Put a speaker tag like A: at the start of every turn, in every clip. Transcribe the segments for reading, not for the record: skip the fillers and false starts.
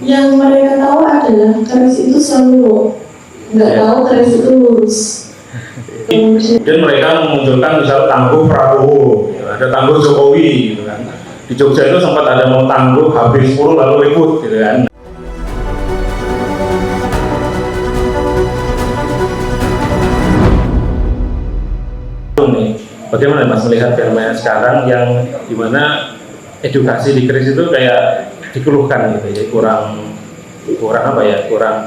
A: Yang mereka tahu adalah keris itu selalu nggak tahu keris itu lurus.
B: Kemudian mereka memunculkan misal tangguh Prabowo, ada tangguh Jokowi, gitu kan. Di Jogja itu sempat ada mau tangguh habis 10 lalu ribut, gitu kan. Bagaimana Mas melihat fenomena sekarang yang dimana edukasi di keris itu kayak dikeluhkan gitu ya, kurang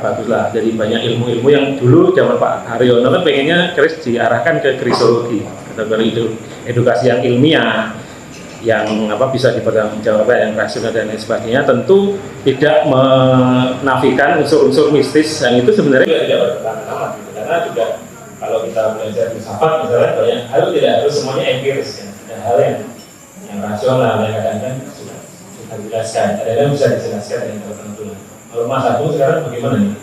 B: bagus lah. Jadi banyak ilmu-ilmu yang dulu zaman Pak Haryono kan pengennya keris diarahkan ke krisologi atau ke edukasi yang ilmiah, yang bisa dipertanggungjawabkan, yang rasional dan lain sebagainya. Tentu tidak menafikan unsur-unsur mistis yang itu sebenarnya tidak bertentangan gitu. Karena juga kalau kita belajar filsafat misalnya banyak hal tidak harus semuanya empiris ya. Ada hal yang rasional yang kadang-kadang sudah dijelaskan, ada yang bisa dijelaskan dengan tertentu. Kalau Mas Agung sekarang bagaimana nih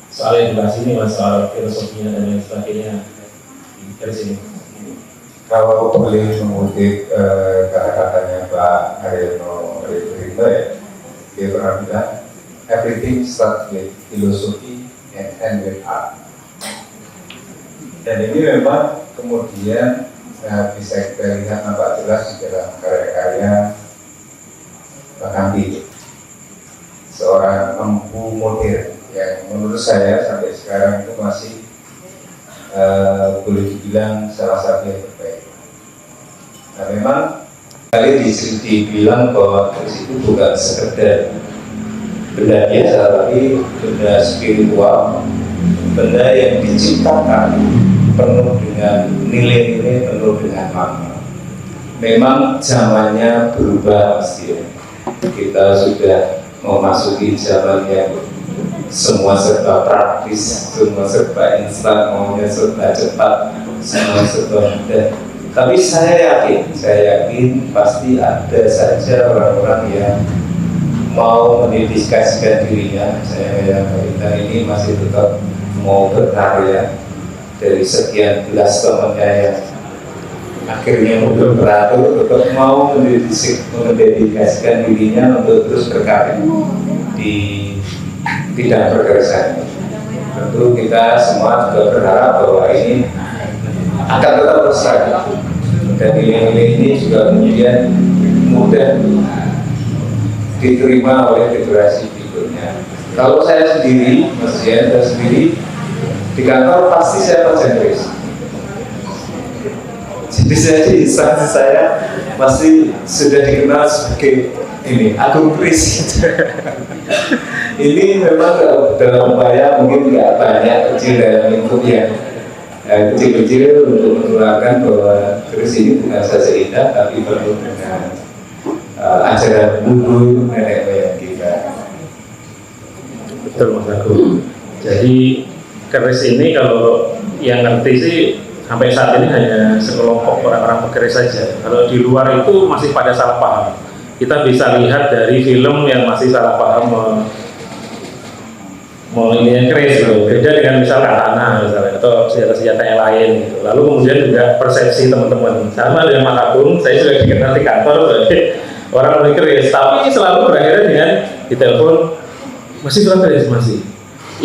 B: soal edukasi ini, Mas, soal filosofinya dan lain sebagainya dari sini?
C: Kalau boleh mengutip kata-katanya Pak Haryono Rito ya, dia pernah bilang everything starts with philosophy and end with art. Dan ini memang kemudian bisa kita lihat nampak jelas di dalam karya-karya bahkan di seorang empu modern yang menurut saya sampai sekarang itu masih boleh dibilang salah satu yang terbaik. Nah memang kali dibilang bahwa keris itu bukan sekedar benda biasa, tapi benda spiritual, benda yang diciptakan penuh dengan nilai-nilai, penuh dengan makna. Memang zamannya berubah pasti ya. Kita sudah memasuki zaman yang semua serba praktis, semua serba instan, maunya serba cepat, semua serba mudah. Tapi saya yakin pasti ada saja orang-orang yang mau mendedikasikan dirinya. Saya kita ini masih tetap mau berkarya dari sekian belas temannya yang akhirnya untuk beratur, tetap mau mendedikasikan dirinya untuk terus berkarya di bidang perkerisan. Tentu kita semua juga berharap bahwa ini akan tetap lestari dan nilai-nilai ini juga kemudian mudah diterima oleh generasi berikutnya. Kalau saya sendiri, Mas Yen, saya sendiri di kantor pasti saya pelajar keris. Jadi saya di instansi saya masih sudah dikenal sebagai ini Agung Keris. Ini memang dalam upaya mungkin nggak banyak kecil dalam lingkup yang kecil-kecil untuk menularkan bahwa keris ini bukan saja indah tapi penuh dengan ajaran luhur nenek moyang kita.
B: Betul Mas Agung. Jadi keris ini kalau yang ngerti sih sampai saat ini hanya sekelompok orang-orang pekeris saja. Kalau di luar itu masih pada salah paham. Kita bisa lihat dari film yang masih salah paham mau ini keris gitu. Beda dengan misal katana misalnya atau senjata-senjata yang lain gitu. Lalu kemudian juga persepsi teman-teman sama dengan Mas Agung, saya juga dikenal di kantor sebagai orang beli keris, tapi selalu berakhir dengan ditelepon masih kurang keris masih.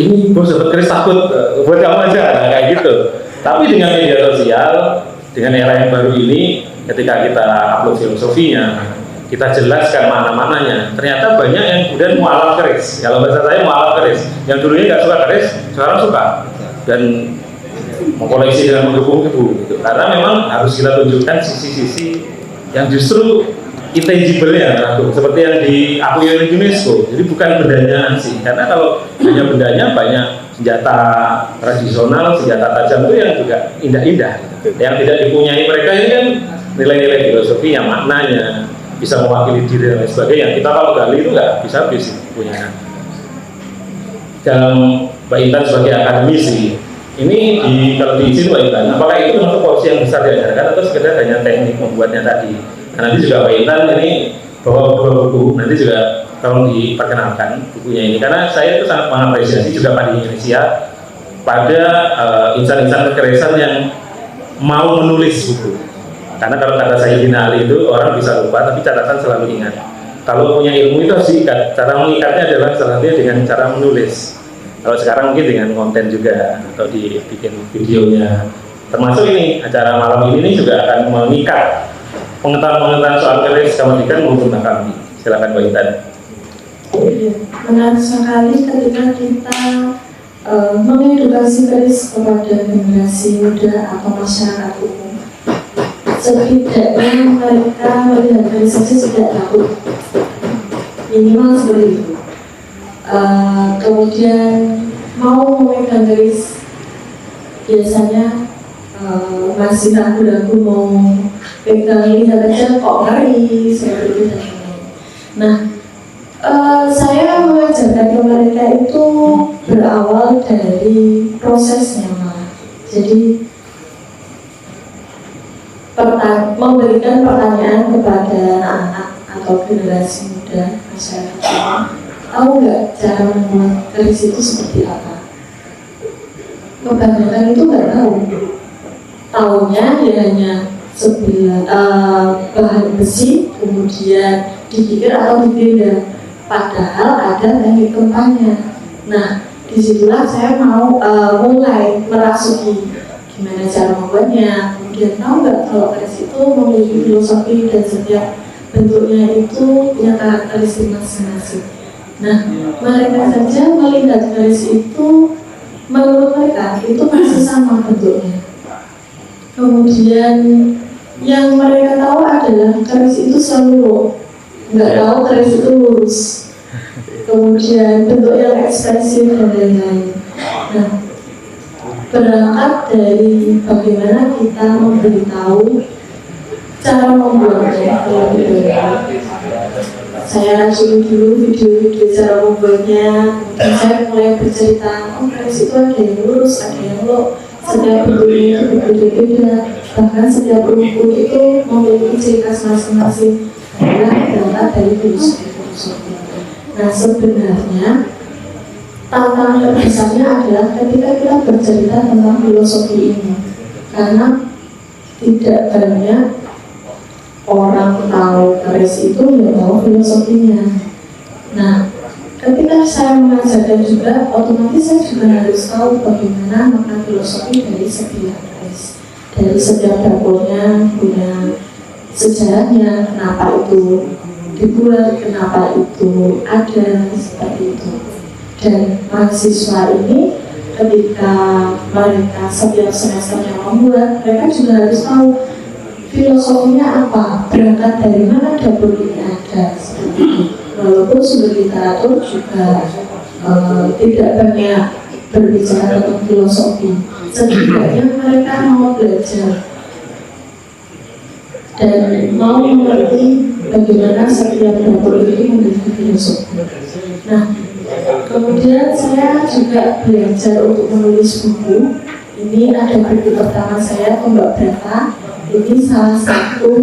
B: Ini bos dapat keris takut buat kamu aja, nah, kayak gitu. Tapi dengan media sosial, dengan era yang baru ini, ketika kita upload filosofinya, kita jelaskan mana-mananya, ternyata banyak yang kemudian mualaf keris. Kalau bahasa saya mualaf keris, yang dulunya nggak suka keris, sekarang suka dan mengkoleksi dengan menggebu-gebu gitu. Karena memang harus kita tunjukkan sisi-sisi yang justru intangible-nya, seperti yang diakui oleh UNESCO. Jadi bukan bendanya sih, karena kalau hanya bendanya banyak senjata tradisional, senjata tajam itu yang juga indah-indah. Yang tidak dipunyai mereka ini kan nilai-nilai filosofi yang maknanya bisa mewakili diri dan lain sebagainya. Yang kita kalau gali itu nggak bisa habis punya. Dalam Mbak Intan sebagai akademisi, ini kalau diizin Mbak Intan, apakah itu untuk porsi yang besar diajarkan atau sekedar hanya teknik membuatnya tadi? Nah, nanti juga Mbak Intan ini bawa 2 buku, nanti juga tolong diperkenalkan bukunya ini, karena saya itu sangat mengapresiasi juga Pak di Indonesia pada insan-insan kekerasan yang mau menulis buku. Karena kalau kata Sayyidina Ali itu orang bisa lupa, tapi catatan selalu ingat. kalau punya ilmu itu harus diikat. Cara mengikatnya adalah salah satunya dengan cara menulis. Kalau sekarang mungkin dengan konten juga atau dibikin videonya. Termasuk ini acara malam ini juga akan mengikat pengetahuan soal keris kemerdekaan menggunakan kami. Silakan Mbak Intan.
A: Menarik sekali ketika kita mengedukasi keris kepada generasi muda atau masyarakat umum. Setidaknya mereka melihat keris saja sudah takut, minimal seperti itu. Kemudian mau memegang keris biasanya masih ragu-ragu mau pegang, lihat aja kok ngeri seperti itu dan lain-lain. Nah, saya mengajarkan ke mereka itu berawal dari prosesnya, malah. Jadi memberikan pertanyaan kepada anak-anak atau generasi muda masyarakat ini, tahu nggak cara membuat keris itu seperti apa? Kebanyakan itu nggak tahu. Taunya dia hanya bahan besi, kemudian dikikir atau dipindah. Padahal ada teknik gempanya. Nah, disitulah saya mau mulai merasuki gimana cara membuatnya. Kemudian tahu nggak kalau keris itu memiliki filosofi dan setiap bentuknya itu punya karakteristik masing-masing. Nah, mereka saja melihat keris itu, menurut mereka itu masih sama bentuknya. Kemudian yang mereka tahu adalah keris itu selalu nggak tahu keris itu lurus. Kemudian bentuk yang ekspresif dan lain-lain. Nah, berangkat dari bagaimana kita memberitahu cara membuatnya. Saya langsung dulu video-video cara membuatnya. Dan saya mulai bercerita, oh keris itu ada yang lurus, ada yang lo. Setiap bentuknya itu berbeda-beda. Bahkan setiap rumpun itu memiliki ciri khas masing-masing. Berangkat dari filosofi. Nah, sebenarnya tantangan terbesarnya adalah ketika kita bercerita tentang filosofi ini, karena tidak banyak orang tahu keris itu ya tahu filosofinya. Nah, ketika saya mengajarkan juga, otomatis saya juga harus tahu bagaimana makna filosofi dari setiap keris, dari setiap dapurnya punya sejarahnya, kenapa itu dibuat, kenapa itu ada, seperti itu. Dan mahasiswa ini ketika mereka setiap semesternya membuat, mereka juga harus tahu filosofinya apa, berangkat dari mana dapur ini ada, seperti itu. Walaupun sumber literatur juga tidak banyak berbicara tentang filosofi, setidaknya mereka mau belajar dan mau mengerti bagaimana setiap dapur itu memiliki filosofi. Nah, kemudian saya juga belajar untuk menulis buku. Ini ada buku pertama saya, Tombak Brata. Ini salah satu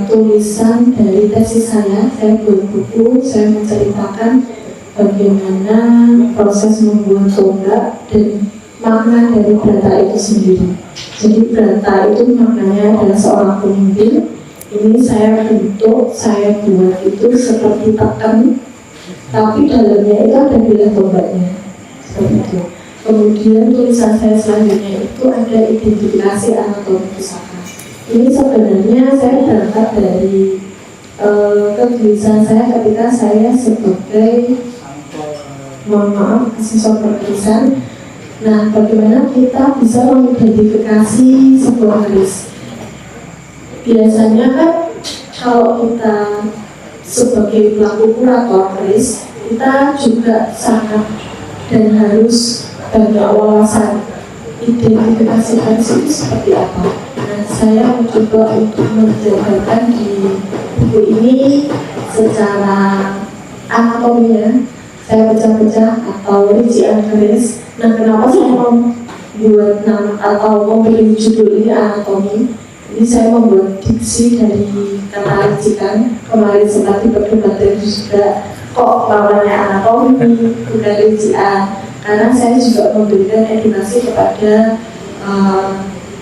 A: tulisan dari tesis saya. Saya buat buku, saya menceritakan bagaimana proses membuat tombak dan makna dari Brata itu sendiri. Jadi Brata itu maknanya adalah seorang pemimpin. Ini saya bentuk, saya buat itu seperti tekan, tapi dalamnya itu ada bilah tombaknya, seperti itu. Kemudian tulisan saya selanjutnya itu ada identifikasi anatomi pusaka. Ini sebenarnya saya berangkat dari kegelisahan saya ketika saya sebagai mahasiswa pertulisan. Nah, bagaimana kita bisa mengidentifikasi sebuah keris? Biasanya kan kalau kita sebagai pelaku kurator keris, kita juga sangat dan harus banyak wawasan identifikasi keris itu seperti apa. Nah, saya mencoba untuk menjabarkan di buku ini secara anatominya. Saya pecah-pecah atau rincian keris. Nah, kenapa saya membuat nama atau memberi judul ini anatomi? Ini saya membuat diksi dari kata rincikan. Kemarin sempat diperdebatkan juga, kok namanya anatomi bukan rincian. Karena saya juga memberikan edukasi kepada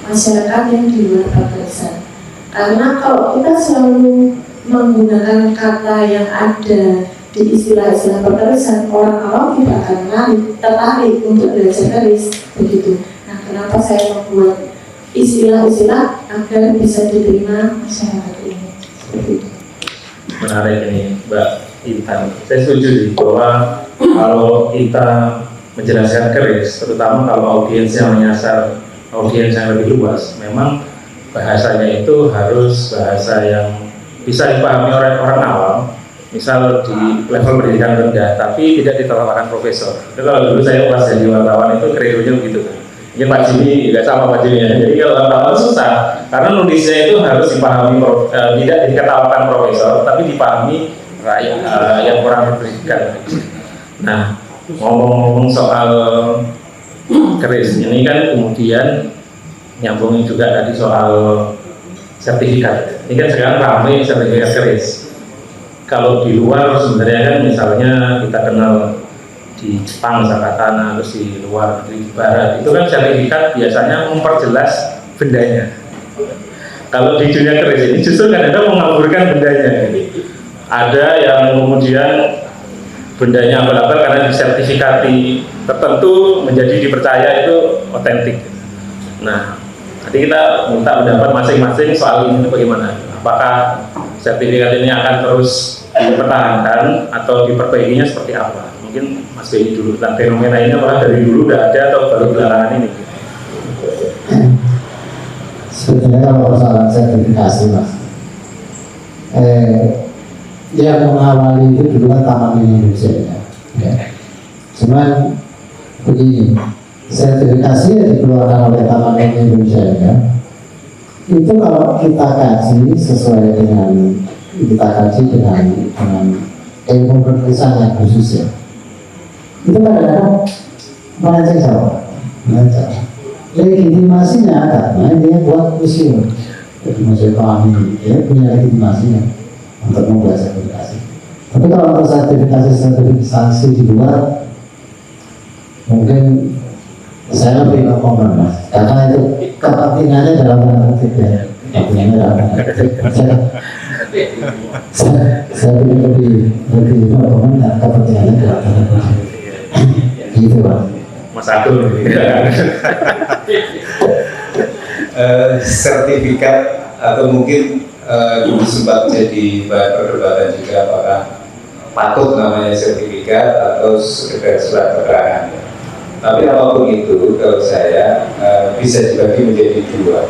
A: masyarakat yang di luar barisan. Karena kalau kita selalu menggunakan kata yang ada di istilah-istilah perkerisan, orang awam tidak akan tertarik untuk belajar keris begitu. Nah, kenapa saya membuat istilah-istilah agar bisa diterima masyarakat ini? Seperti itu.
B: Menarik ini Mbak Intan. Saya setuju sih bahwa kalau kita menjelaskan keris, terutama kalau audiens yang menyasar audiens yang lebih luas, memang bahasanya itu harus bahasa yang bisa dipahami oleh orang awam, misal di level pendidikan rendah, tapi tidak diterapkan profesor. Itu kalau dulu saya pas jadi wartawan itu kredonya begitu kan. Mungkin Pak Jimmy juga sama Pak Jimmy ya. Jadi kalau wartawan susah, karena nulisnya itu harus dipahami, tidak diketahukan profesor, tapi dipahami rakyat yang kurang berpendidikan. Nah, ngomong-ngomong soal keris, ini kan kemudian nyambungin juga tadi soal sertifikat. Ini kan sekarang ramai sertifikat keris. Kalau di luar sebenarnya kan misalnya kita kenal di Jepang, Sakatana, terus di luar negeri, di barat, itu kan sertifikat biasanya memperjelas bendanya. Kalau di dunia keris ini justru kadang-kadang mengaburkan bendanya. Ada yang kemudian bendanya abal-abal karena disertifikati tertentu menjadi dipercaya itu otentik. Nah, nanti kita minta pendapat masing-masing soal ini bagaimana. Apakah sertifikat ini akan terus dipertahankan atau diperbaikinya seperti apa? Mungkin Mas Benny dulu tentang fenomena ini, apakah dari dulu udah ada atau baru belakangan ini?
D: Sebetulnya kalau persoalan sertifikasi Mas, yang mengawali itu dulu kan Taman Mini Indonesia ya. Cuman begini, sertifikasi yang dikeluarkan oleh Taman Mini Indonesia ya, itu kalau kita kaji sesuai dengan ilmu perkerisan yang khusus ya, itu kadang-kadang melenceng jauh. Legitimasinya karena dia buat museum, jadi museum kami dia punya legitimasinya untuk membuat sertifikasi. Tapi kalau untuk sertifikasi di luar, mungkin saya lebih ke komen Mas, karena itu kepentingannya dalam tanda kutip ya, kepentingannya dalam tanda kutip. Saya lebih komen dan kepentingannya dalam tanda kutip. Gitu Pak.
B: Mas Agung.
C: Sertifikat atau mungkin dulu sempat jadi bahan perdebatan juga apakah patut namanya sertifikat atau sekedar surat keterangan. Tapi apapun itu, kalau saya bisa dibagi menjadi dua.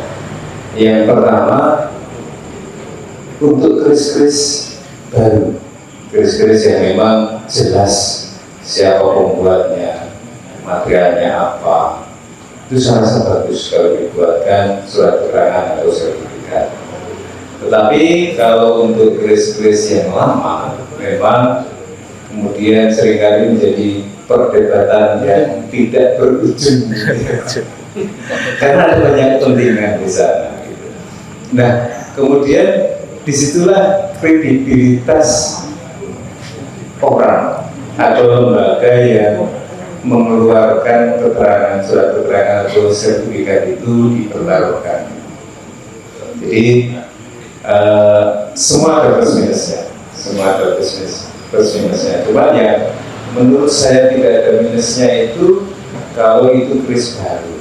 C: Yang pertama, untuk keris-keris baru, keris-keris yang memang jelas siapa pembuatnya, materialnya apa, itu sangat bagus kalau dibuatkan surat keterangan atau sertifikat. Tetapi kalau untuk keris-keris yang lama, memang kemudian seringkali menjadi perdebatan yang tidak berujung, karena ada banyak kepentingan di sana. Nah, kemudian disitulah kredibilitas orang atau lembaga yang mengeluarkan keterangan, surat keterangan atau sertifikat itu dipertaruhkan. Jadi semua ada plus minusnya, Cuma yang menurut saya tidak ada minusnya itu kalau itu keris baru,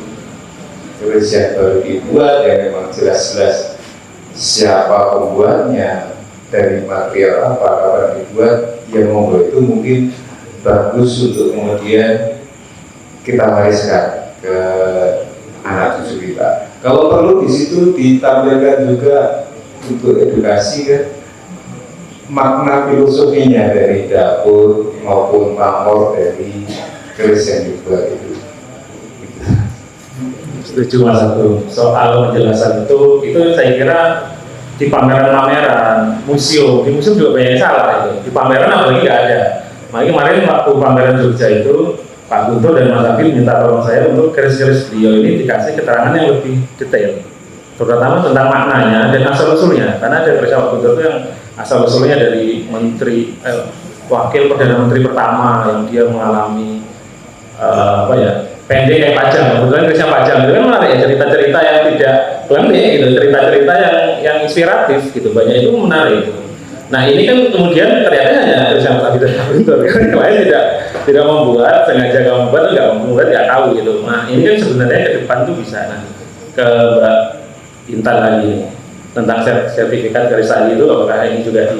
C: keris yang baru dibuat yang memang jelas-jelas siapa pembuatnya, dari material apa, kapan dibuat, yang membuat itu mungkin bagus untuk kemudian kita wariskan ke anak cucu kita. Kalau perlu di situ ditampilkan juga untuk edukasi kan, makna filosofinya dari dapur maupun pamor dari keris yang dibuat itu.
B: Setuju Mas Agung. Soal penjelasan itu saya kira di pameran-pameran museum, di museum juga banyak yang salah itu. Di pameran apalagi nggak ada. Makanya kemarin waktu pameran Jogja itu Pak Guntur dan Mas Agung minta tolong saya untuk keris-keris beliau ini dikasih keterangan yang lebih detail, terutama tentang maknanya dan asal-usulnya. Karena ada keris Pak Guntur itu yang asal-usulnya dari wakil Perdana Menteri pertama yang dia mengalami pendek kayak Pajang, kebetulan kerisnya Pajang itu kan menarik ya, cerita-cerita yang tidak pendek gitu, cerita-cerita yang inspiratif gitu, banyak itu menarik gitu. Nah ini kan kemudian ternyata hanya tulisan tadi dan Guntur, yang lain tidak membuat, sengaja nggak membuat, nggak tahu gitu. Nah ini kan sebenarnya ke depan tuh bisa nanti ke Mbak Intan lagi nih, tentang sertifikat garis tali itu apakah ini juga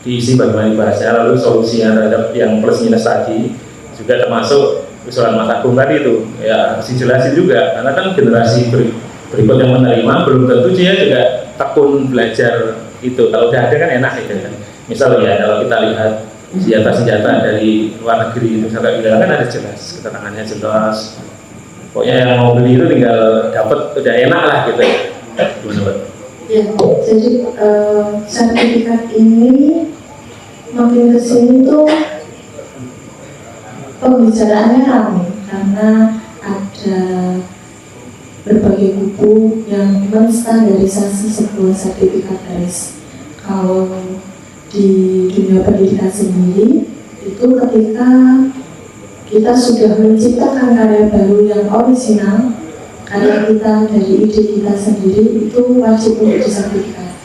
B: diisi bagaimana dibahasnya, lalu solusinya terhadap yang plus minus tadi juga termasuk usulan Mas Agung tadi itu ya harus dijelasin juga, karena kan generasi berikut yang menerima belum tentu dia juga tekun belajar itu. Kalau udah ada kan enak gitu kan. Misal ya kalau kita lihat senjata-senjata dari luar negeri itu sampai bilang kan ada jelas, keterangannya jelas. Pokoknya yang mau beli itu tinggal dapat, udah enak lah gitu. Gimana Pak?
A: Ya, jadi sertifikat ini makin kesini tuh pembicaraannya ramai karena ada berbagai buku yang menstandarisasi sebuah sertifikat garis. Kalau di dunia pendidikan sendiri itu ketika kita sudah menciptakan karya baru yang orisinal, karya kita dari ide kita sendiri itu wajib untuk disertifikat.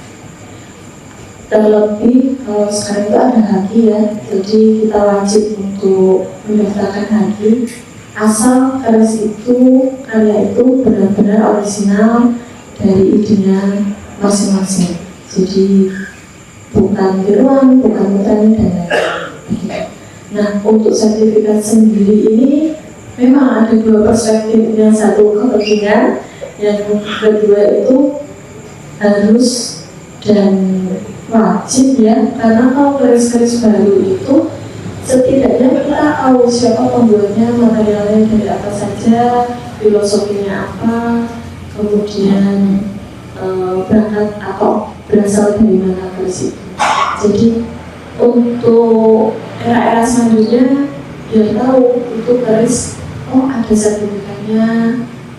A: Terlebih kalau sekarang itu ada haki ya, jadi kita wajib untuk mendaftarkan haki asal garis itu, karya itu benar-benar orisinal dari idenya masing-masing. Jadi bukan tiruan, bukan mutan dan lain-lain. Nah, untuk sertifikat sendiri ini memang ada dua perspektif. Yang satu kepentingan, yang kedua itu harus dan wajib ya, karena kalau garis-garis baru itu setidaknya kita tahu siapa pembuatnya, materialnya dari apa saja, filosofinya apa, kemudian berangkat atau berasal dari mana garis itu. Jadi untuk era-era selanjutnya biar tahu itu garis, oh ada sertifikatnya,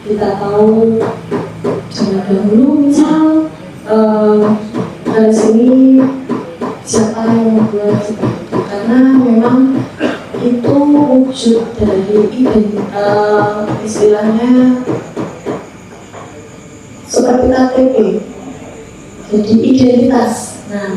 A: kita tahu. Jangan dahulu misal garis ini siapa yang membuat seperti itu, karena memang itu wujud dari istilahnya seperti KTP, jadi identitas. Nah,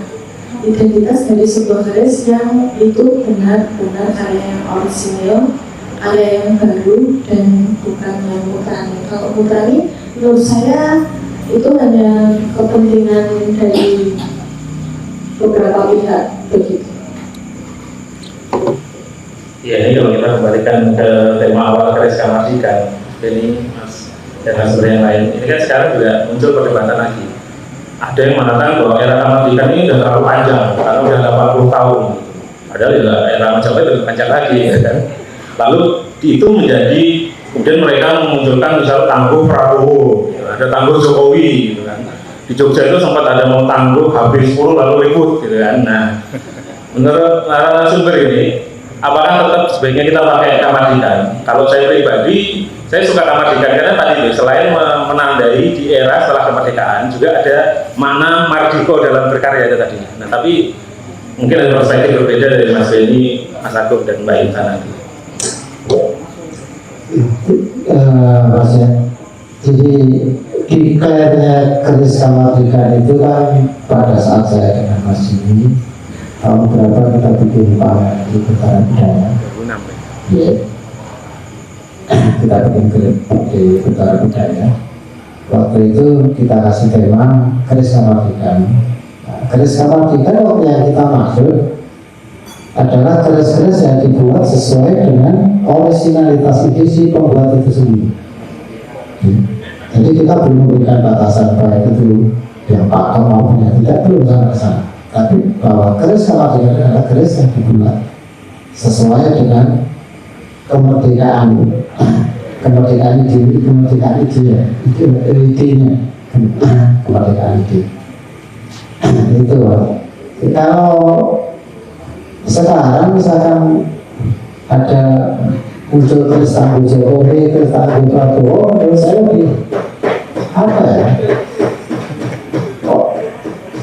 A: identitas dari sebuah garis yang itu benar-benar karya yang orisinil, karya yang baru dan bukan yang mutrani. Kalau mutrani menurut saya itu hanya kepentingan dari beberapa pihak begitu.
B: Ya ini kalau kita kembalikan ke tema awal garis kemerdekaan, ini Mas dan sebenarnya yang lain, ini kan sekarang juga muncul perdebatan lagi. Ada yang mengatakan bahwa era kemerdekaan ini sudah terlalu panjang, karena sudah 80 tahun. Padahal ya era Majapahit itu lebih panjang lagi, ya kan? Lalu itu menjadi, kemudian mereka memunculkan misal tangguh Prabowo, ada tangguh Jokowi, gitu kan. Di Jogja itu sempat ada mau tangguh habis 10 lalu ribut, gitu kan. Nah, menurut narasumber ini, apakah tetap sebaiknya kita pakai kemerdekaan? Kalau saya pribadi, saya suka kemerdekaan karena tadi itu selain menandai di era setelah kemerdekaan juga ada makna mardiko dalam berkarya itu tadi. Nah, tapi mungkin ada perspektif berbeda dari Mas Beni, Mas Agung dan Mbak Intan nanti.
D: Mas ya, jadi deklarasinya garis kemerdekaan itu kan pada saat saya dengan Mas ini tahun berapa kita bikin pameran di Putaran Budaya.
B: 2006
D: ya. Kita bikin di Putaran Budaya. Waktu itu kita kasih tema garis kemerdekaan. Nah, garis kemerdekaan waktu yang kita maksud adalah garis-garis yang dibuat sesuai dengan originalitas ide si pembuat itu sendiri. Jadi kita belum memberikan batasan baik itu yang pakem maupun yang tidak, belum sampai ke sana. Tapi bahwa garis kemerdekaan adalah garis yang dibuat sesuai dengan kemerdekaan ide, kemerdekaan idenya, kemerdekaan ide. Itu kalau sekarang misalkan ada muncul garis tangguh Jokowi, garis tangguh Prabowo, menurut saya lebih apa ya?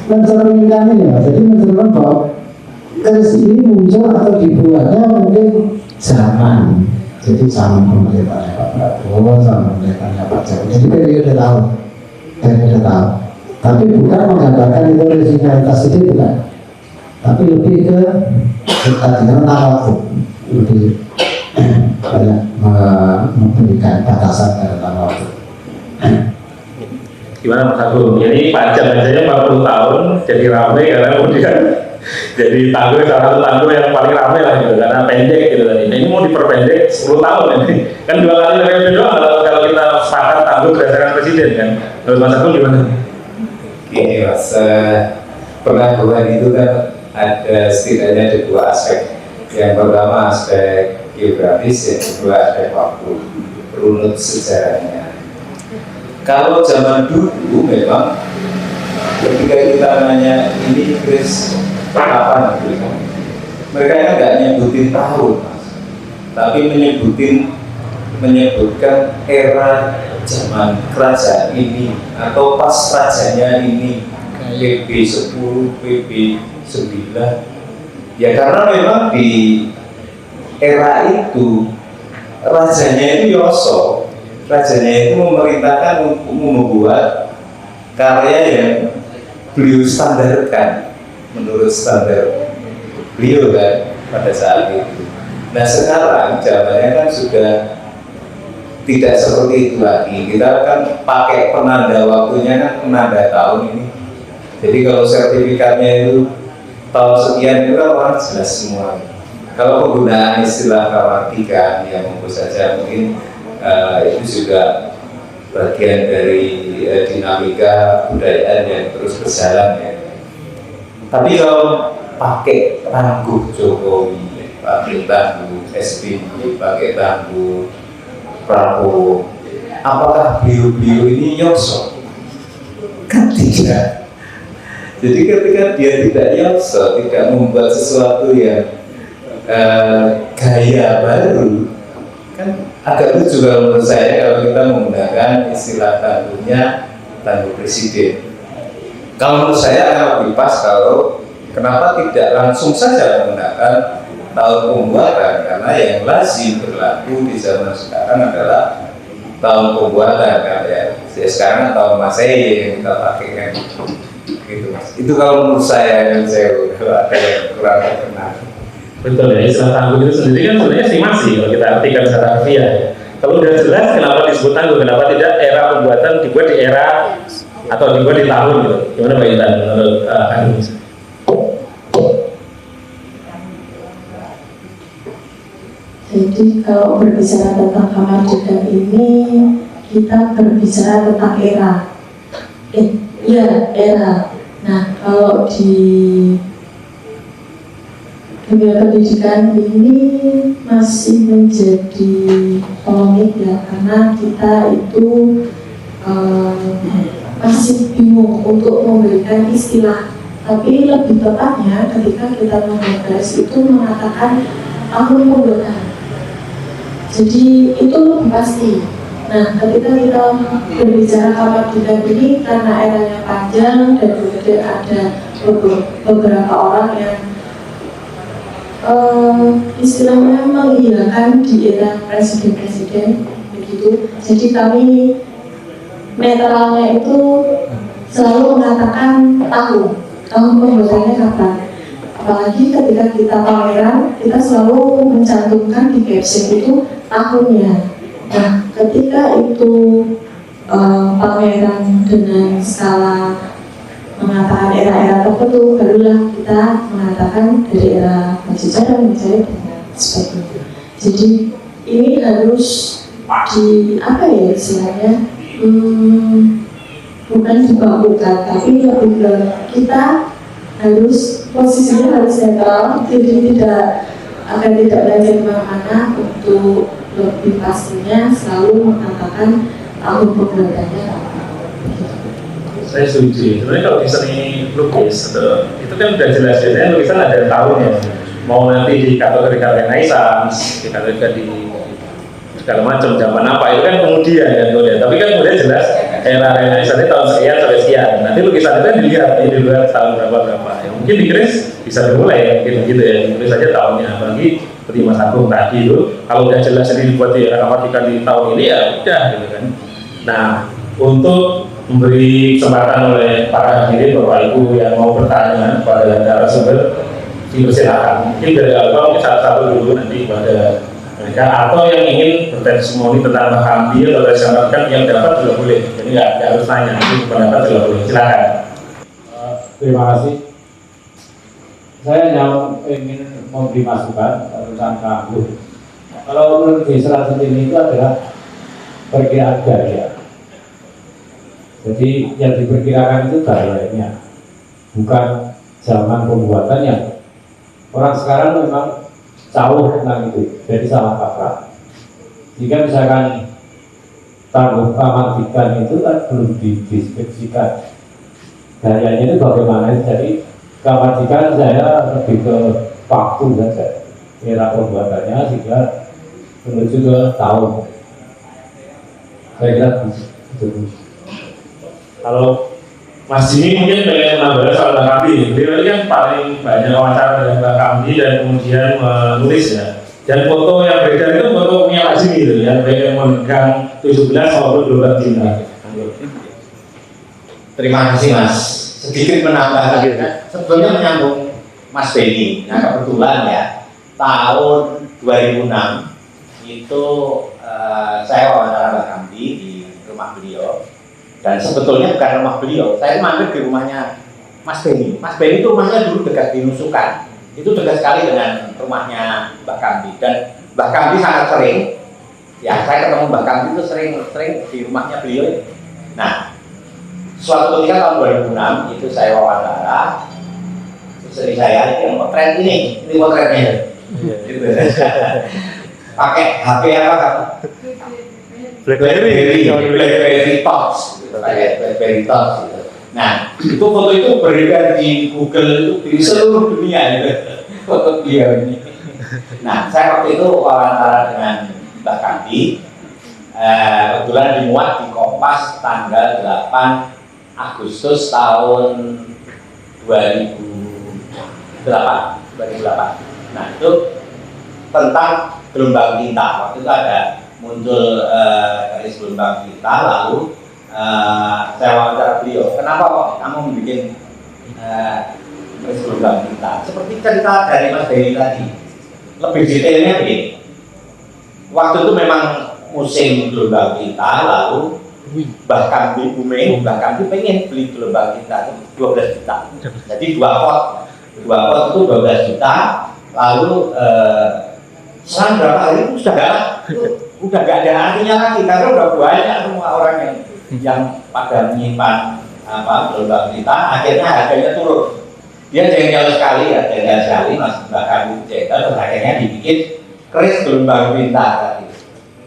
D: Mencerminkan ini, jadi mencerminkan bahwa garis ini muncul atau dibuatnya mungkin zaman. Jadi zaman pemerintahnya Pak Prabowo, zaman pemerintahnya Pak Jokowi. Jadi periode tahun. Tapi bukan menggambarkan itu originalitas itu bukan. tapi lebih ke tadi tentang waktu, lebih banyak memberikan batasan tentang waktu.
B: Gimana Mas Agung? Ini panjang aja 40 tahun jadi ramai karena kemudian jadi tangguh salah satu tangguh yang paling ramai lah gitu karena pendek gitu tadi. Nah, ini mau diperpendek 10 tahun ini. Kan 2 kali periode doang kalau kita sepakat tangguh berdasarkan presiden kan. Menurut Mas Agung gimana?
C: Gini Mas, penangguhan itu kan ada setidaknya ada 2 aspek. Yang pertama aspek geografis, yang kedua aspek waktu, runut sejarahnya. Kalau zaman dulu memang ketika kita nanya ini Chris kapan gitu, mereka kan nggak nyebutin tahun, Mas, tapi menyebutkan era zaman kerajaan ini atau pas rajanya ini, PB 10, PB 9. Ya karena memang di era itu rajanya itu Yoso, rajanya itu memerintahkan untuk membuat karya yang beliau standarkan menurut standar beliau kan pada saat itu. Nah sekarang zamannya kan sudah tidak seperti itu lagi. Kita kan pakai penanda waktunya kan penanda tahun ini. Jadi kalau sertifikatnya itu tahun sekian itu kan orang jelas semua. Kalau penggunaan istilah kawartikan ya monggo saja mungkin itu juga bagian dari dinamika budayaan yang terus berjalan ya. Tapi kalau pakai tangguh Jokowi, pakai tangguh SBY, pakai tangguh Prabowo, apakah beliau-beliau ini Yoso? Kan tidak. Jadi ketika dia tidak Yoso, tidak membuat sesuatu yang gaya baru, kan agak lucu kalau menurut saya kalau kita menggunakan istilah tangguhnya tangguh presiden. Kalau menurut saya akan lebih pas kalau kenapa tidak langsung saja menggunakan tahun pembuatan, karena yang lazim berlaku di zaman sekarang adalah tahun pembuatan kan ya. Sekarang tahun Masehi yang kita pakai kan gitu Mas. Itu kalau menurut saya yang saya kalau ada yang kurang berkenan.
B: Betul ya, istilah tangguh itu sendiri kan sebenarnya estimasi kalau kita artikan secara harfiah ya. Kalau udah jelas kenapa disebut tangguh, kenapa tidak era pembuatan dibuat di era atau dibuat di tahun gitu. Gimana Pak Intan menurut Anda?
A: Jadi kalau berbicara tentang kemerdekaan ini kita berbicara tentang era. Era. Nah kalau di dunia pendidikan ini masih menjadi polemik ya, karena kita itu masih bingung untuk memberikan istilah. Tapi lebih tepatnya ketika kita menggaris itu mengatakan tahun pembuatan. Jadi itu lebih pasti. Nah, ketika kita berbicara kemerdekaan ini karena eranya panjang dan kemudian ada beberapa orang yang istilahnya menghilangkan di era presiden-presiden begitu. Jadi kami netralnya itu selalu mengatakan tahun pembuatannya kapan. Apalagi ketika kita pameran, kita selalu mencantumkan di caption itu tahunnya. Nah, ketika itu pameran dengan skala mengatakan era-era tertentu, barulah kita mengatakan dari era Pajajaran, Majapahit dan sebagainya. Jadi ini harus di apa ya istilahnya, bukan dibakukan, tapi lebih ke kita harus posisinya harus netral, jadi tidak akan tidak belajar kemana-mana. Untuk lebih pastinya selalu mengatakan tahun pembuatannya.
B: Saya setuju. Sebenarnya kalau di seni lukis itu kan udah jelas biasanya lukisan ada tahunnya. Mau nanti dikategorikan Renaissance, dikategorikan di segala macam zaman apa itu kan kemudian kan kemudian. Tapi kan kemudian jelas era Renaissance tahun sekian sampai sekian. Nanti lukisan itu kan dilihat tahun berapa. Ya, mungkin di Kris bisa dimulai ya, gitu ya. Ditulis saja tahunnya. Apalagi seperti Mas Agung tadi itu, kalau udah jelas ini dibuat di era kemerdekaan di tahun ini ya udah gitu kan. Nah, untuk memberi kesempatan oleh para hadirin Bapak Ibu yang mau bertanya pada narasumber dipersilakan. Mungkin dari Alfa mungkin satu dulu nanti pada mereka, atau yang ingin bertestimoni tentang Mbah Kambi atau kan yang dapat juga boleh. Jadi nggak harus nanya, nanti pendapat juga boleh. Silakan.
E: Terima kasih. Saya hanya ingin memberi masukan tentang kambuh. Kalau menurut desa sendiri itu adalah perkiraan gaya. Jadi yang diperkirakan itu gayanya, bukan zaman pembuatannya. Orang sekarang memang jauh tentang itu, jadi salah kaprah. Jika misalkan tangguh kamar itu kan belum dideskripsikan gayanya itu bagaimana. Jadi kamar saya lebih ke waktu saja, era pembuatannya sehingga menuju ke tahun. Saya kira itu.
B: Kalau Mas Jimmy mungkin pengen nambah soal Mbah Kambi. Beliau ini kan paling banyak wawancara dengan Mbah Kambi dan kemudian menulis ya. Dan foto yang beredar itu foto punya Mas Jimmy itu ya, yang memegang 17 maupun 12 cinta.
C: Terima kasih Mas. Sedikit menambah, sebetulnya menyambung Mas Benny. Nah kebetulan ya, tahun 2006 itu saya wawancara Mbah Kambi di rumah beliau. Dan sebetulnya bukan rumah beliau, saya mampir di rumahnya Mas Benny. Mas Benny itu rumahnya dulu dekat di Nusukan. Itu dekat sekali dengan rumahnya Mbah Kambi. Dan Mbah Kambi sangat sering, ya saya ketemu Mbah Kambi itu sering di rumahnya beliau. Nah, suatu ketika tahun 2006 itu saya wawancara, istri saya itu yang potret ini potretnya. Gitu. Pakai HP apa kamu? BlackBerry Touch, pakai BlackBerry Touch. Gitu. Nah, itu foto itu beredar di Google itu di seluruh dunia gitu. Foto beliau ini. Nah, saya waktu itu wawancara dengan Mbah Kambi. Kebetulan dimuat di Kompas tanggal 8 Agustus tahun 2008. Nah, itu tentang gelombang tinta. Waktu itu ada muncul garis gelombang tinta, lalu saya wawancara beliau, kenapa kok kamu membuat garis gelombang tinta? Seperti cerita dari Mas Benny tadi, lebih detailnya begini. Waktu itu memang musim gelombang tinta, lalu bahkan di Bumeng, bahkan di pengen beli gelombang tinta itu 12 juta. Jadi dua pot itu 12 juta, lalu selang berapa hari itu udah gak ada artinya lagi karena udah banyak semua orang yang pada menyimpan gelombang tinta, akhirnya harganya turun. Dia jengkel sekali, Mas Mbah Kambi jengkel, terus akhirnya dibikin keris gelombang tinta tadi.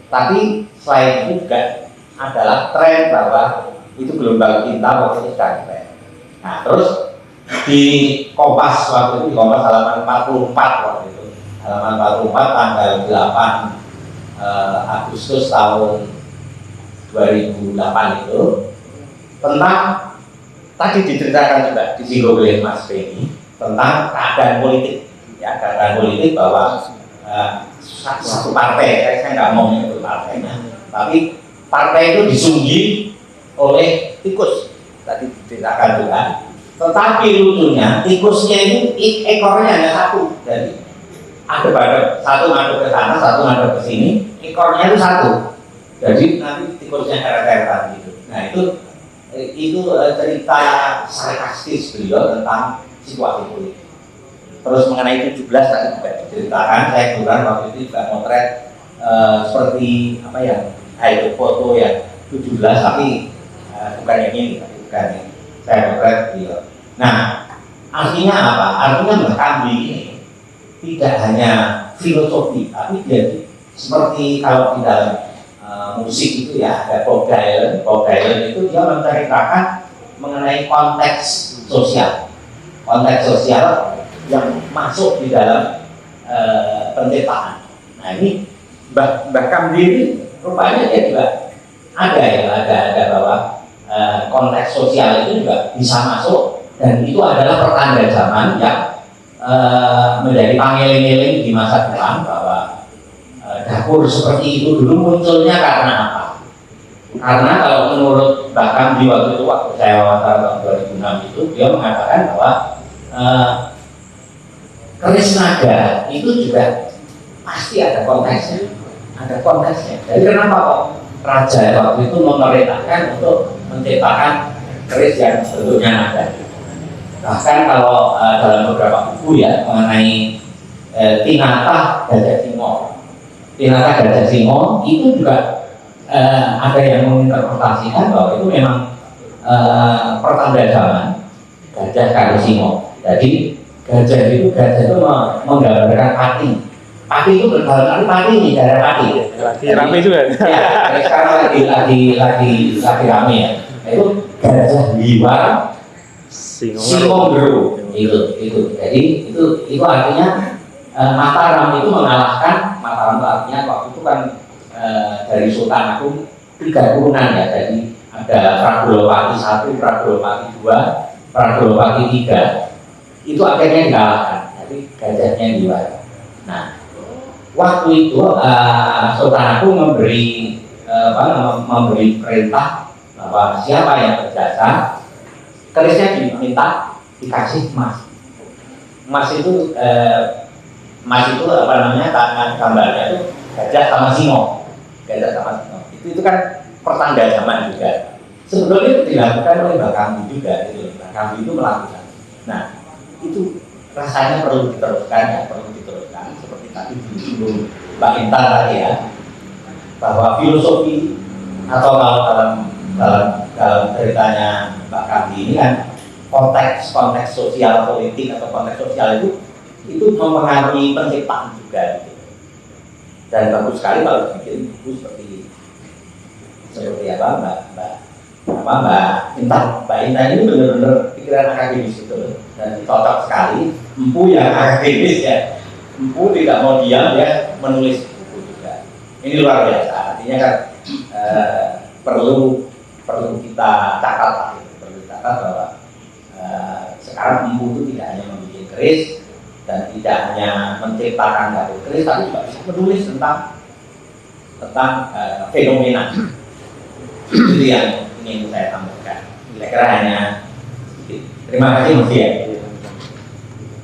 C: Tapi selain itu juga adalah tren bahwa itu gelombang tinta waktu itu sudah tren. Nah terus di Kompas waktu itu, di Kompas halaman 44 waktu itu, halaman 44 tanggal 8 Agustus tahun 2008 itu, tentang tadi diceritakan juga disinggung oleh Mas Benny tentang keadaan politik, ya keadaan politik bahwa satu partai, saya nggak mau menyebut partainya, tapi partai itu disunggi oleh tikus, tadi diceritakan juga. Tetapi lucunya tikusnya ini ekornya hanya satu, jadi ada satu ngadep ke sana, satu ngadep ke sini, ekornya itu satu. Jadi nanti tikusnya keret-keretan gitu. Nah itu cerita sarkastis beliau tentang situasi politik. Terus mengenai 17 tadi juga diceritakan, saya kebetulan waktu itu juga motret seperti apa ya, itu foto ya 17 tapi bukan yang ini, bukan yang saya motret beliau. Nah artinya apa? Artinya Mbah Kambi ini tidak hanya filosofi, tapi dia seperti kalau di dalam musik itu ya ada Bob Dylan itu dia menceritakan mengenai konteks sosial yang masuk di dalam penciptaan. Nah ini Mbah Kambi ini rupanya dia juga ada bahwa konteks sosial itu juga bisa masuk, dan itu adalah pertanda zaman yang menjadi pangeling-eling di masa depan bahwa dapur seperti itu dulu munculnya karena apa? Karena kalau menurut Mbah Kambi waktu saya wawancara tahun 2006 itu, dia mengatakan bahwa
F: keris naga itu juga pasti ada konteksnya, Jadi kenapa kok raja waktu itu memerintahkan untuk menciptakan keris yang bentuknya naga? Bahkan kalau dalam beberapa buku ya mengenai Tinata Gajah Singo itu juga ada yang menginterpretasikan bahwa itu memang pertanda zaman gajah karo singo. Jadi gajah itu menggambarkan pati itu dalam arti pati ini, darah pati.
B: Lagi rame juga.
F: Ya, sekarang lagi rame ya. Itu gajah liwar singo beru itu. Jadi itu artinya Mataram itu mengalahkan Mataram itu artinya waktu itu kan dari Sultan Agung 3 turunan ya. Jadi ada Pragolopati 1, Pragolopati 2, Pragolopati 3. Itu akhirnya dikalahkan. Jadi gajahnya liwar. Nah, waktu itu Sultan Agung memberi perintah bahwa siapa yang berjasa kerisnya diminta dikasih emas. Emas itu gambarnya itu gajah sama singo. Itu kan pertanda zaman juga. Sebetulnya itu dilakukan oleh Mbak Kambu juga. Mbak Kambu itu melakukan. Nah, itu rasanya perlu diteruskan seperti tadi disinggung Mbak Intan tadi ya, bahwa filosofi atau kalau dalam ceritanya Mbak Kambu ini kan konteks sosial politik atau konteks sosial itu mempengaruhi penciptaan juga gitu. Dan bagus sekali kalau bikin buku seperti apa Mbak Intan ini benar-benar pikiran akademis itu dan cocok sekali. Empu yang akademis ya, Empu tidak mau diam ya, menulis buku juga. Ini luar biasa. Artinya kan perlu kita catat bahwa sekarang Empu itu tidak hanya membuat keris dan tidak hanya menciptakan satu keris, tapi juga bisa menulis tentang fenomena. Itu yang ingin saya sampaikan. Kira-kira hanya terima kasih Mas ya.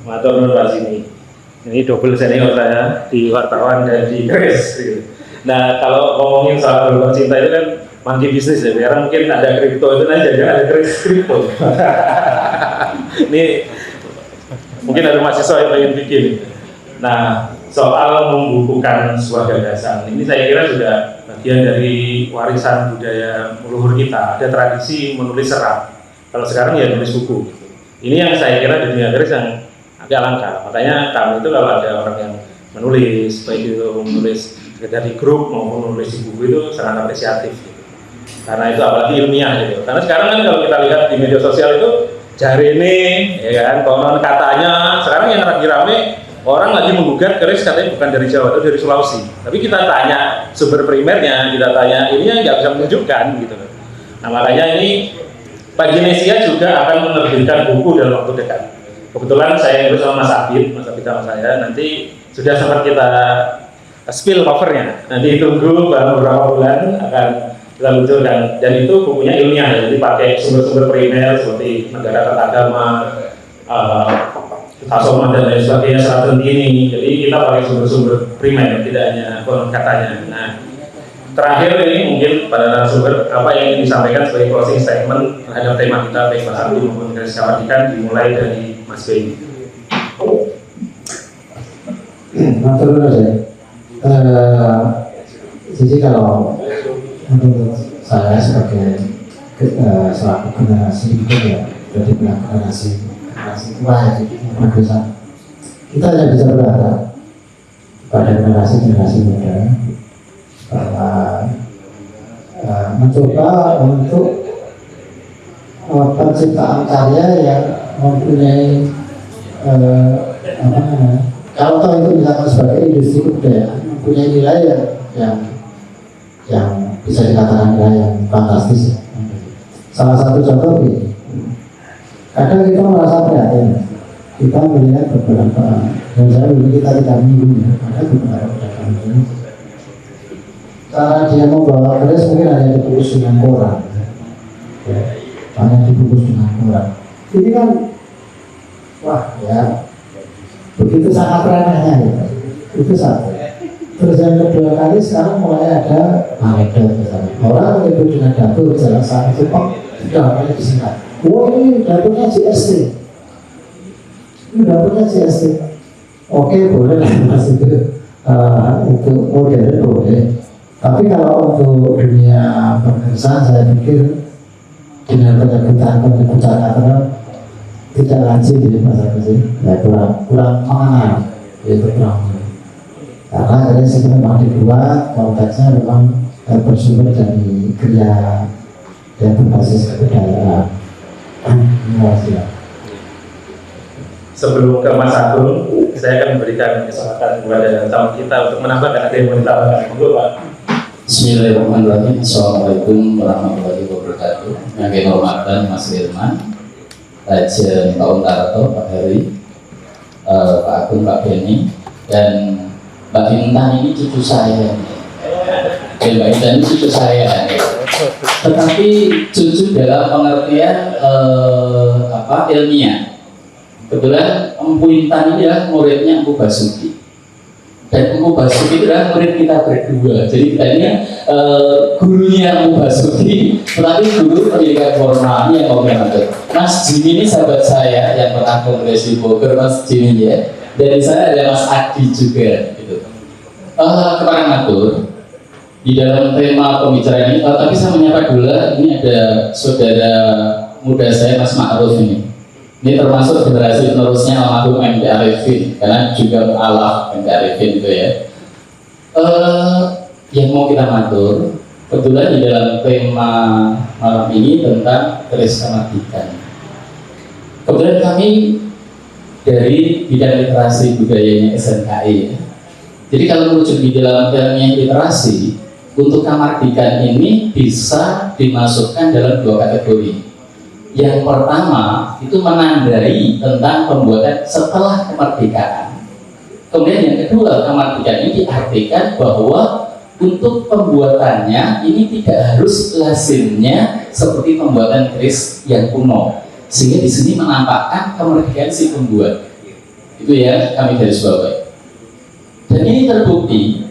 B: Matur nuwun Pak Sini. Ini double senior saya di wartawan dan di keris. Nah, kalau ngomongin soal berubah cinta itu kan monkey bisnis ya. Sekarang mungkin ada kripto itu aja, jangan ada kripto. Ini mungkin ada mahasiswa yang pengen bikin. Nah, soal membukukan sebuah gagasan ini saya kira sudah bagian dari warisan budaya leluhur kita. Ada tradisi menulis serat. Kalau sekarang ya nulis buku. Ini yang saya kira di dunia keris yang agak langka. Makanya kami itu kalau ada orang yang menulis, baik itu menulis dari grup maupun menulis di buku itu sangat apresiatif. Gitu. Karena itu apalagi ilmiah gitu. Karena sekarang kan kalau kita lihat di media sosial itu jari ini, ya kan, konon katanya. Sekarang yang lagi rame orang lagi menggugat keris katanya bukan dari Jawa atau dari Sulawesi. Tapi kita tanya sumber primernya, kita tanya ini nggak bisa menunjukkan gitu. Nah makanya ini Pak Ginesia juga akan menerbitkan buku dalam waktu dekat. Kebetulan saya bersama Mas Abid sama saya, nanti sudah sempat kita spill covernya. Nanti tunggu beberapa bulan akan kita luncurkan. Dan itu bukunya ilmiah, jadi pakai sumber-sumber primer seperti negara Kertagama, Tasoma dan lain sebagainya, Serat Sentini. Jadi kita pakai sumber-sumber primer, tidak hanya konon katanya. Nah, terakhir ini mungkin pada narasumber apa yang ingin disampaikan sebagai closing statement terhadap tema kita baik Mas Abdi maupun Garis Kawatikan dimulai dari Mas Benny.
D: Matur nuwun ya. Jadi kalau menurut saya sebagai selaku generasi itu ya, jadi generasi tua ya, kita hanya bisa berharap pada generasi muda bahwa mencoba untuk penciptaan karya yang mempunyai kalau toh itu misalkan sebagai industri kebudayaan mempunyai nilai yang bisa dikatakan nilai yang fantastis. Salah satu contoh ini, kadang kita merasa prihatin, kita melihat beberapa dan saya dulu kita tidak minggu ada beberapa pedagang ini cara dia membawa keris mungkin hanya dibungkus dengan koran, ya, hanya dibungkus dengan koran. Ini kan, wah ya, begitu begitu sangat remehnya gitu. Itu satu. Terus yang kedua kali sekarang mulai ada anekdot misalnya. Orang menyebut dengan dapur jalan sang itu kok sudah mulai disingkat. Wah ini dapurnya GST. Ini dapurnya GST. Oke boleh lah mas itu modern boleh. Tapi kalau untuk dunia pemeriksaan saya pikir dengan penyebutan kata tidak lazim di masa kecil, ya kurang mengenal, itu kurang. Karena dari situ memang dibuat konteksnya memang bersumber dari kriya yang berbasis kebudayaan.
B: Sebelum ke Mas Agung, saya akan memberikan kesempatan kepada tamu kita untuk menambahkan ada yang mau ditambahkan. Monggo Pak.
G: Bismillahirrahmanirrahim. Assalamualaikum warahmatullahi wabarakatuh. Yang saya hormatkan Mas Firman, Raja Pak Untarto, Pak Heri, Pak Agung, Pak Beni, dan Mbak Intan ini cucu saya. Mbak Intan ini cucu saya. Tetapi cucu dalam pengertian ilmiah. Kebetulan Empu Intan ini adalah muridnya Empu Basuki. Dan Empu Basuki itu adalah murid kita berdua. Jadi kita ini gurunya Empu Basuki, tetapi guru pendidikan formal yang mau mengatur. Mas Jimmy ini sahabat saya yang pernah kongres di Bogor, Mas Jimmy ya. Dan di sana ada Mas Adi juga. Gitu. Kepada ngatur di dalam tema pembicaraan ini, tapi saya menyapa dulu. Ini ada saudara muda saya Mas Ma'ruf ini. Ini termasuk generasi penerusnya almarhum MD Arifin, karena juga alaf MD Arifin itu ya. Yang mau kita matur, kebetulan di dalam tema malam ini tentang keris kemerdekaan. Kebetulan kami dari bidang literasi budayanya SNKI ya. Jadi kalau merujuk di dalam ilmiah literasi, untuk kemerdekaan ini bisa dimasukkan dalam dua kategori. Yang pertama itu menandai tentang pembuatan setelah kemerdekaan. Kemudian yang kedua, kemerdekaan ini diartikan bahwa untuk pembuatannya ini tidak harus lazimnya seperti pembuatan keris yang kuno, sehingga di sini menampakkan kemerdekaan si pembuat. Itu ya kami garis bawahi. Dan ini terbukti.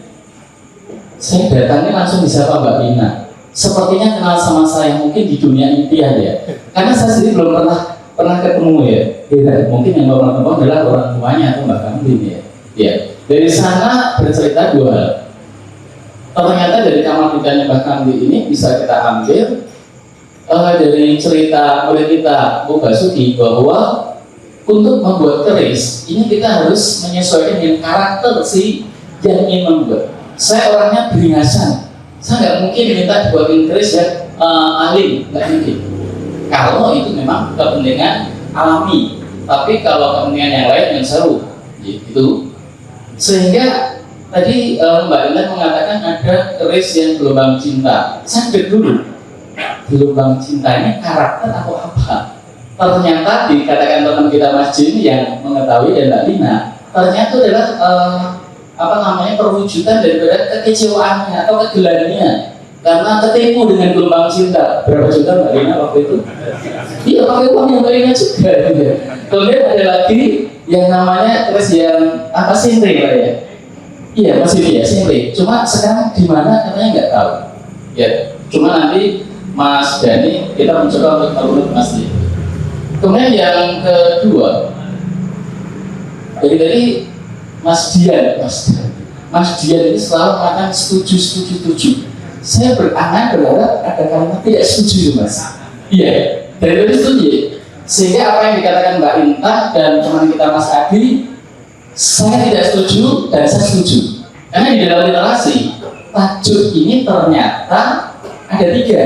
G: Saya datangnya langsung disapa Mbak Ina. Sepertinya kenal sama saya mungkin di dunia impian ya, karena saya sendiri belum pernah ketemu ya. Mungkin yang pernah ketemu adalah orang tuanya atau Mbak Kamlin ya. Ya, dari sana bercerita dua hal. Ternyata dari kemerdekaan Mbak Kamlin ini bisa kita ambil dari cerita oleh kita Bu Basuki bahwa untuk membuat keris ini kita harus menyesuaikan dengan karakter si yang ingin membuat. Saya orangnya beringasan. Saya nggak mungkin minta dibuatin keris yang alim, nggak mungkin. Kalau itu memang kepentingan alami, tapi kalau kepentingan yang lain yang seru, gitu. Sehingga tadi Mbak Intan mengatakan ada keris yang gelombang cinta. Saya cek dulu, gelombang cinta ini karakter atau apa? Ternyata dikatakan teman kita Mas Jim yang mengetahui dan Mbak Lina, ternyata adalah perwujudan daripada kekecewaannya atau kegelannya karena ketipu dengan gelombang cinta. Berapa juta Mbak Lina waktu itu? Iya, pakai uang yang Mbak Lina juga gitu. Kemudian ada lagi yang namanya keris yang Sinri Pak ya? Iya, masih dia Sinri. Cuma sekarang di mana katanya nggak tahu. Ya, cuma nanti Mas Dani kita mencoba untuk menurut Mas Dani. Kemudian yang kedua dari Mas Dian ini selalu mengatakan setuju. Saya berharap ada kalimat tidak setuju Mas. Iya, dari itu setuju. Sehingga apa yang dikatakan Mbak Intan dan teman kita Mas Adi, saya tidak setuju dan saya setuju. Karena di dalam literasi tajuk ini ternyata ada tiga,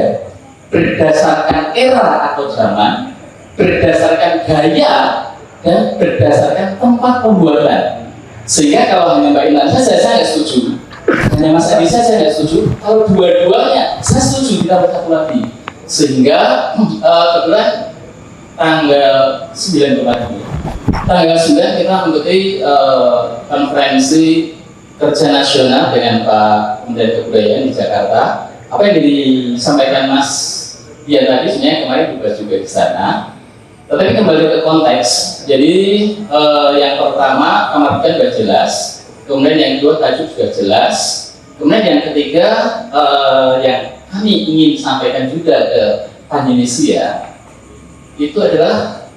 G: berdasarkan era atau zaman, berdasarkan gaya, dan berdasarkan tempat pembuatan. Sehingga kalau hanya Mbak Intan saya nggak setuju, hanya Mas Adi saya nggak setuju. Kalau dua-duanya saya setuju, kita satu lagi. Sehingga kebetulan tanggal 9 kemarin, tanggal 9 kita mengikuti konferensi kerja nasional dengan Pak Menteri Kebudayaan di Jakarta. Apa yang disampaikan Mas Dian tadi sebenarnya kemarin juga di sana. Tetapi kembali ke konteks, jadi yang pertama kemerdekaan sudah jelas, kemudian yang kedua tajuk juga jelas, kemudian yang ketiga yang kami ingin sampaikan juga ke Indonesia itu adalah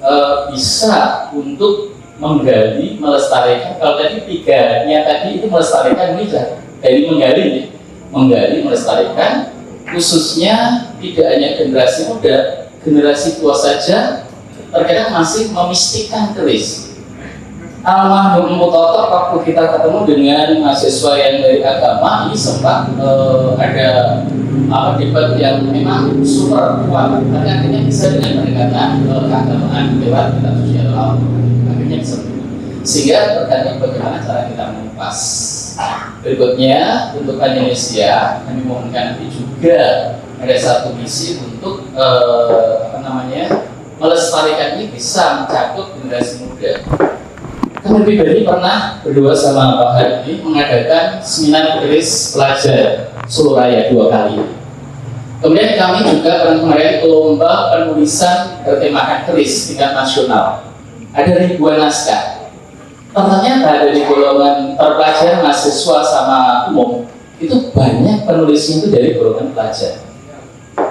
G: bisa untuk menggali, melestarikan. Kalau tadi tiganya tadi itu melestarikan, ini dari menggali, melestarikan, khususnya tidak hanya generasi muda, generasi tua saja terkadang masih memistikkan keris. Almarhum Mutotok waktu kita ketemu dengan mahasiswa yang dari agama ini sempat ada debat yang memang super kuat, tapi akhirnya bisa dengan pendekatan keagamaan lewat kitab suci atau akhirnya bisa, sehingga tergantung bagaimana cara kita mengupas. Berikutnya untuk Indonesia kami mohonkan nanti juga ada satu misi untuk melestarikan ini bisa mencakup generasi muda. Kami pribadi pernah berdua sama Pak Hadi mengadakan seminar keris pelajar Suraya 2 kali. Kemudian kami juga pernah kemarin lomba penulisan bertemakan keris tingkat nasional. Ada ribuan naskah. Ternyata dari golongan terpelajar mahasiswa sama umum itu banyak penulisnya itu dari golongan pelajar.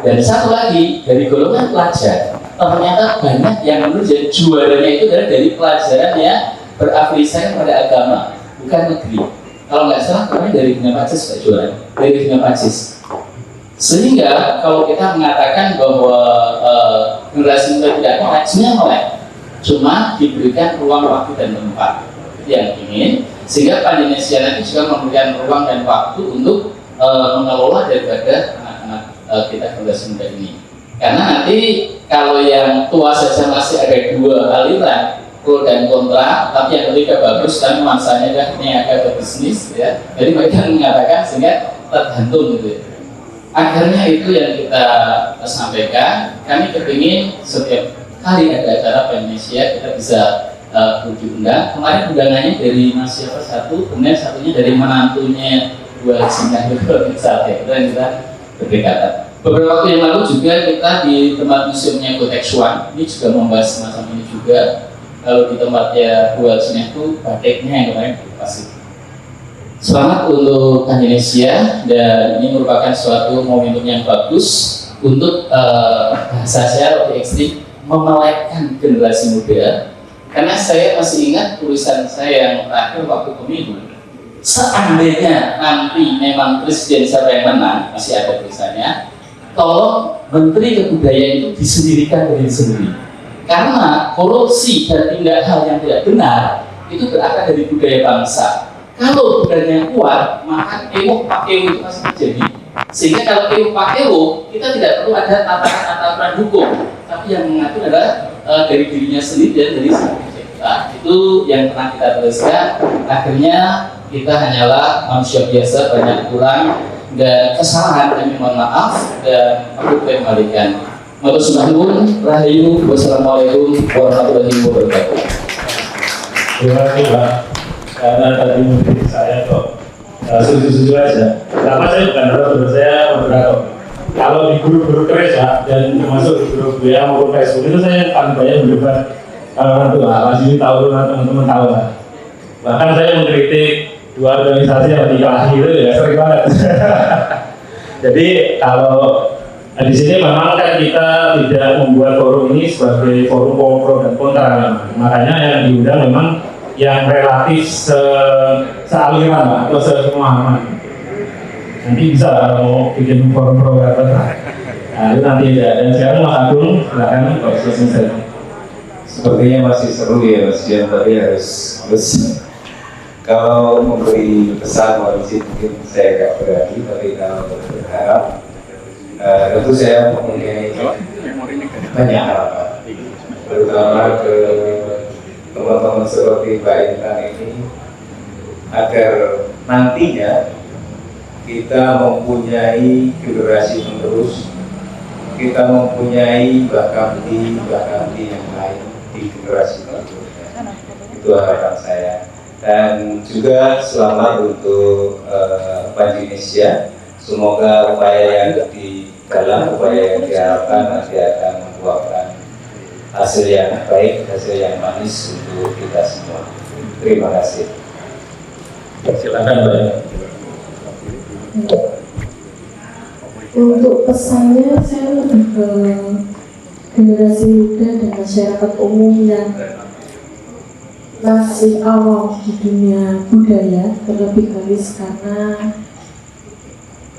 G: Dan satu lagi dari golongan pelajar ternyata banyak yang menulis juaranya itu dari pelajaran yang berafiliasi pada agama, bukan negeri. Kalau nggak salah kemarin dari Bina Pacis Pak juara, dari Bina Pacis. Sehingga kalau kita mengatakan bahwa generasi muda tidak melek, melek, cuma diberikan ruang, waktu dan tempat yang ingin, sehingga Indonesia nanti juga memberikan ruang dan waktu untuk mengelola daripada anak-anak kita generasi muda ini. Karena nanti kalau yang tua saja masih ada dua aliran, pro dan kontra, tapi yang ketiga bagus dan nuansanya akhirnya agak ke bisnis, ya. Jadi mereka mengatakan sehingga tergantung gitu. Akhirnya itu yang kita sampaikan. Kami kepingin setiap kali ada acara Indonesia kita bisa diundang. Kemarin undangannya dari Mas siapa satu, kemudian satunya dari menantunya dua Cina itu yang kita berdekatan. Beberapa waktu yang lalu juga kita di tempat museumnya Gotex One ini juga membahas semacam ini juga. Kalau di tempatnya dua Cina itu batiknya yang kemarin pasti. Selamat untuk Indonesia, dan ini merupakan suatu momentum yang bagus untuk bahasa saya lebih ekstrim memelekkan generasi muda. Karena saya masih ingat tulisan saya yang terakhir waktu pemilu. Seandainya nanti memang presiden siapa yang menang, masih ada tulisannya, tolong Menteri Kebudayaan itu disendirikan dari sendiri. Karena korupsi dan tindak hal yang tidak benar itu berakar dari budaya bangsa. Kalau budayanya kuat, maka ewo pakewo itu pasti terjadi. Sehingga kalau ewo pakewo, kita tidak perlu ada tataran hukum, tapi yang mengatur adalah dari dirinya sendiri dan dari kita. Itu yang pernah kita tuliskan. Akhirnya kita hanyalah manusia biasa, banyak kurang dan kesalahan. Kami mohon maaf dan aku kembalikan. Matur Rahayu, wassalamualaikum warahmatullahi wabarakatuh.
B: Terima kasih Pak. Karena tadi mungkin saya kok setuju-setuju aja. Pertama saya bukan moderator, saya moderator. Kalau di grup-grup keris Pak, dan termasuk di grup WA maupun Facebook itu saya paling banyak berdebat. Kalau orang tua, pasti tahu teman-teman tahu lah. Bahkan saya mengkritik dua organisasi yang dikelahi itu ya sering banget. Jadi kalau di sini memang kan kita tidak membuat forum ini sebagai forum pro dan kontra, makanya yang diundang memang yang relatif sealiran atau sepemahaman. Nanti bisa mau bikin forum pro dan kontra. Nah itu nanti ya. Dan sekarang Mas Agung, silakan kalau selesai.
C: Sepertinya masih seru ya Mas Dian, tapi harus kalau memberi pesan wajib mungkin saya agak berani, tapi kalau berharap tentu saya mempunyai banyak harapan, terutama ke teman-teman seperti Mbak Intan ini, agar nantinya kita mempunyai generasi penerus, kita mempunyai bahkan di yang lain di generasi berikutnya. Itu harapan saya. Dan juga selamat untuk Bank Indonesia. Semoga upaya yang di dalam upaya yang diharapkan nanti akan membuahkan hasil yang baik, hasil yang manis untuk kita semua. Terima kasih.
B: Silakan Mbak.
A: Untuk pesannya saya lebih ke generasi muda dan masyarakat umum yang masih awam di dunia budaya, terlebih garis karena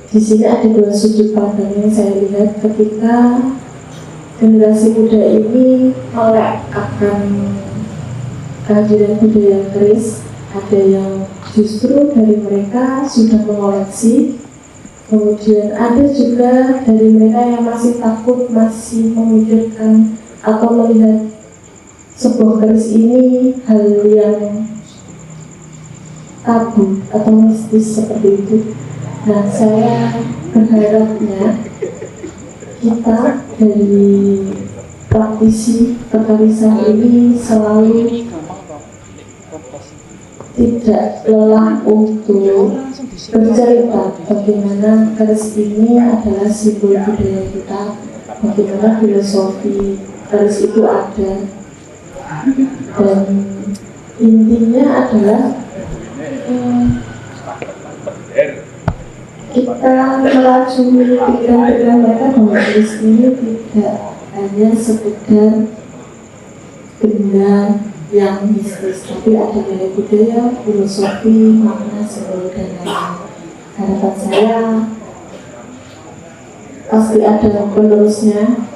A: di sini ada dua sudut pandang yang saya lihat ketika generasi muda ini melek akan kehadiran budaya keris. Ada yang justru dari mereka sudah mengoleksi, kemudian ada juga dari mereka yang masih takut, masih memikirkan atau melihat sebuah keris ini hal yang tabu atau mistis seperti itu. Nah, saya berharapnya kita dari praktisi perkarisan ini selalu tidak lelah untuk bercerita bagaimana keris ini adalah simbol budaya kita, bagaimana filosofi keris itu ada, dan intinya adalah kita melacuni pikiran-pikiran mereka bahwa keris ini tidak hanya sekedar benda yang mistis, tapi ada nilai budaya, filosofi, makna, simbol, dan lain-lain. Harapan saya pasti ada penerusnya,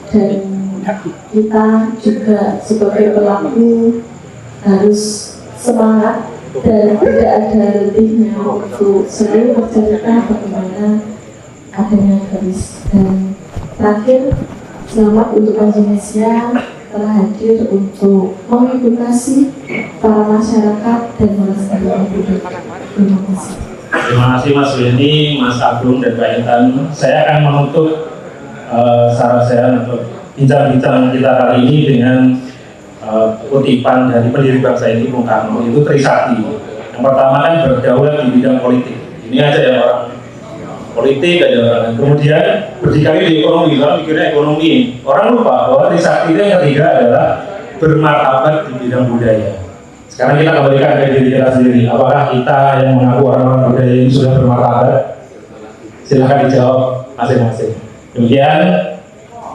A: dan kita juga sebagai pelaku harus semangat dan tidak ada letihnya untuk selalu bercerita bagaimana adanya keris. Dan terakhir, selamat untuk Indonesia telah hadir untuk mengedukasi para masyarakat dan melestarikan budaya. Terima kasih.
B: Terima kasih Mas Beni, Mas Agung, dan Pak Intan. Saya akan menutup saran untuk bincang-bincang kita kali ini dengan kutipan dari pendiri bangsa ini, Bung Karno, itu Trisakti. Yang pertama kan berdaulat di bidang politik. Ini aja yang orang politik aja orang. Kemudian berdikari di ekonomi, orang mikirnya ekonomi. Orang lupa bahwa Trisakti itu yang ketiga adalah bermartabat di bidang budaya. Sekarang kita kembalikan ke diri kita sendiri. Apakah kita yang mengaku orang-orang budaya ini sudah bermartabat? Silahkan dijawab masing-masing. Demikian,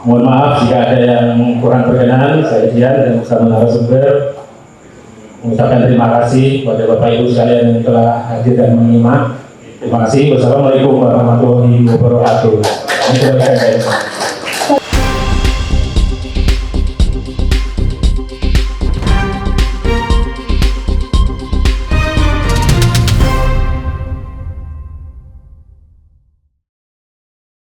B: mohon maaf jika ada yang kurang berkenan. Saya Dian dan bersama narasumber mengucapkan terima kasih kepada Bapak Ibu sekalian yang telah hadir dan menyimak. Terima kasih. Wassalamualaikum warahmatullahi wabarakatuh.